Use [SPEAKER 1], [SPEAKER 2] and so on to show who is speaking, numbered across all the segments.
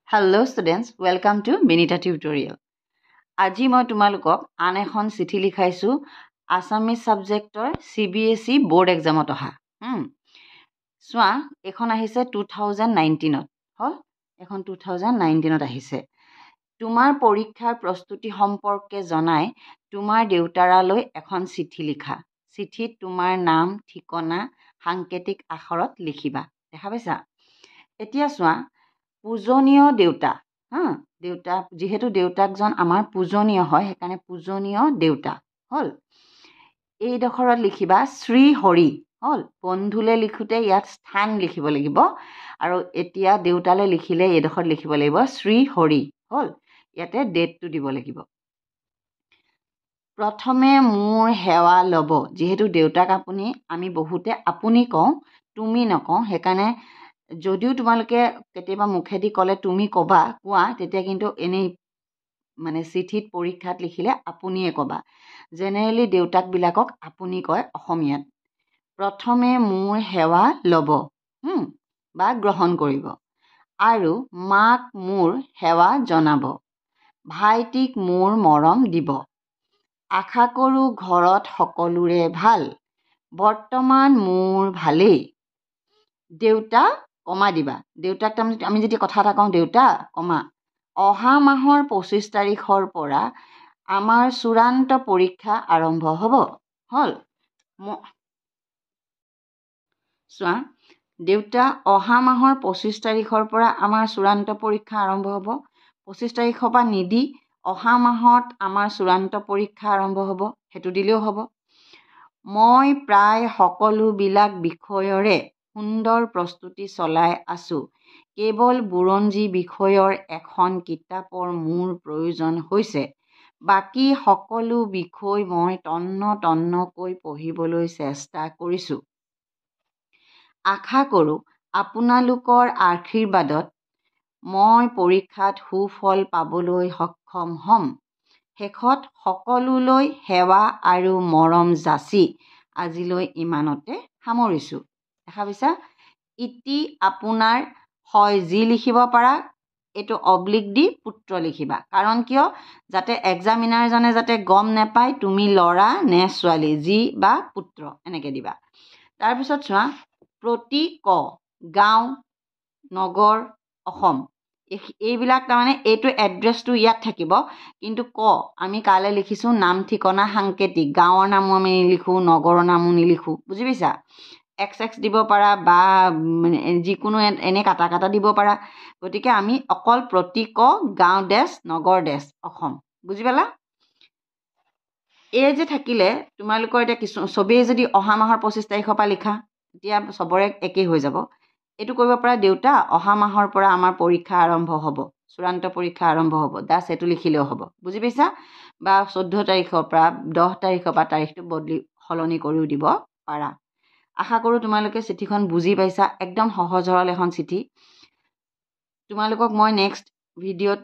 [SPEAKER 1] Hello students, welcome to Benita Tutorial. আজি মই তোমালোকক আন এখন চিঠি লিখাইছো আসামিজ সাবজেক্টৰ CBSE বোৰ্ড এক্সামত অহা। সোৱা এখন আহিছে 2019ত। হল এখন 2019ত আহিছে। তোমাৰ পৰীক্ষাৰ প্ৰস্তুতি সম্পৰ্কে জনাই তোমাৰ দেউতাৰালৈ এখন চিঠি লিখা। চিঠিত তোমাৰ নাম, ঠিকনা সাংকেতিক আখৰত লিখিবা। দেখা পাইছা? এতিয়া সোৱা পূজনীয় দেউতা দেউতা যেহেতু দেউতাকজন আমাৰ পূজনীয় হয় সেইকাৰণে পূজনীয় দেউতা হল এইডখৰত লিখিবা শ্ৰী হৰি হল বন্ধুলে লিখোতে ইয়াত স্থান লিখিব লাগিব আৰু এতিয়া দেউতালে লিখিলে এইডখৰত লিখিব লাগিব শ্ৰী হৰি হল ইয়াতে ডেটটো দিব লাগিব প্ৰথমে মোৰ সেৱা লব যেহেতু দেউতাক আমি বহুতে আপুনি কওঁ তুমি নকওঁ সেইকাৰণে যদিও তোমালোকে কেতিয়াবা মুখেদি ক'লে তুমি কোৱা তেতিয়া কিন্তু এনেই মানে চিঠিত পৰীক্ষাত লিখিলে আপুনিয়ে ক'বা জেনেৰেলি দেউতাকবিলাকক আপুনি কয় অসমীয়াত প্ৰথমে মোৰ সেৱা ল'ব বা গ্ৰহণ কৰিব আৰু মাক মোৰ সেৱা জনাব ভাইটিক মোৰ মৰম দিব আশা কৰোঁ ঘৰত সকলোৰে ভাল বৰ্তমান মোৰ ভালেই দেউতা কমা দিবা দেউতাক আমি যদি কথা এটা কওঁ দেউতা কমা অহা মাহৰ 25 তাৰিখৰ পৰা আমাৰ চূড়ান্ত পৰীক্ষা আৰম্ভ হ'ব হল চোৱা দেউতা অহা মাহৰ 25 তাৰিখৰ পৰা আমাৰ চূড়ান্ত পৰীক্ষা আৰম্ভ হ'ব 25 তাৰিখৰ পৰা নিদি অহা মাহত আমাৰ চূড়ান্ত পৰীক্ষা আৰম্ভ হ'ব হেতু দিলেও হ'ব মই প্ৰায় সকলোবিলাক বিষয়ৰে সুন্দৰ প্ৰস্তুতি চলাই আছো কেৱল বুৰঞ্জী বিষয়ৰ এখন কিতাপৰ মোৰ প্ৰয়োজন হৈছে বাকি সকলো বিষয় মই তন্নকৈ পঢ়িবলৈ চেষ্টা কৰিছো আশা কৰোঁ আপোনালোকৰ আশীৰ্বাদত মই পৰীক্ষাত সুফল পাবলৈ সক্ষম হ'ম শেষত সকলোলৈ সেৱা আৰু মৰম যাচি আজিলৈ ইমানতে সামৰিছো দেখা পাইছা ইতি আপোনাৰ হয় যি লিখিব পাৰা এইটো অবলিক দি পুত্ৰ লিখিবা কাৰণ কিয় যাতে এক্সামিনাৰজনে যাতে গম নেপায় তুমি ল'ৰা নে ছোৱালী যি বা পুত্ৰ এনেকৈ দিবা তাৰপিছত চোৱা প্ৰতি ক গাঁও নগৰ অসম এইবিলাক তাৰমানে এইটো এড্ৰেছটো ইয়াত থাকিব কিন্তু আমি কালে লিখিছোঁ নাম ঠিকনা সাংকেতিক গাঁৱৰ নামো আমি নিলিখোঁ নগৰৰ নামো নিলিখোঁ বুজি পাইছা XX দিব পাৰা বা যিকোনো এনে কাটা দিব পাৰা গতিকে আমি অকল প্ৰতি ক গাঁও দেশ নগৰ দেশ অসম বুজি পালা এই যে থাকিলে তোমালোকৰ এতিয়া কিছু চবেই যদি অহা মাহৰ 25 তাৰিখৰ পৰা লিখা তেতিয়া চবৰে একেই হৈ যাব এইটো কৰিব পৰা দেউতা অহা মাহৰ পৰা আমাৰ পৰীক্ষা আৰম্ভ হ'ব চূড়ান্ত পৰীক্ষা আৰম্ভ হ'ব দাস এইটো লিখিলেও হ'ব বুজি পাইছা বা 14 তাৰিখৰ পৰা 10 তাৰিখৰ পৰা তাৰিখটো সলনি কৰিও দিব পাৰা আশা কৰোঁ তোমালোকে চিঠিখন বুজি পাইছা একদম সহজ সৰল এখন চিঠি তোমালোকক মই নেক্সট ভিডিঅ'ত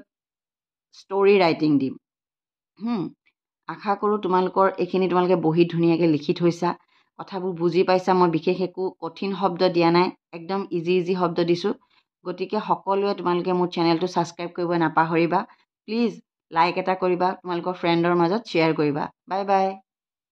[SPEAKER 1] ষ্টৰি ৰাইটিং দিম আশা কৰোঁ তোমালোকৰ এইখিনি তোমালোকে বহি ধুনীয়াকৈ লিখি থৈছা কথাবোৰ বুজি পাইছা মই বিশেষ একো কঠিন শব্দ দিয়া নাই একদম ইজি শব্দ দিছোঁ গতিকে সকলোৱে তোমালোকে মোৰ চেনেলটো ছাবস্ক্ৰাইব কৰিব নাপাহৰিবা প্লিজ লাইক এটা কৰিবা তোমালোকৰ ফ্ৰেণ্ডৰ মাজত শ্বেয়াৰ কৰিবা বাই বাই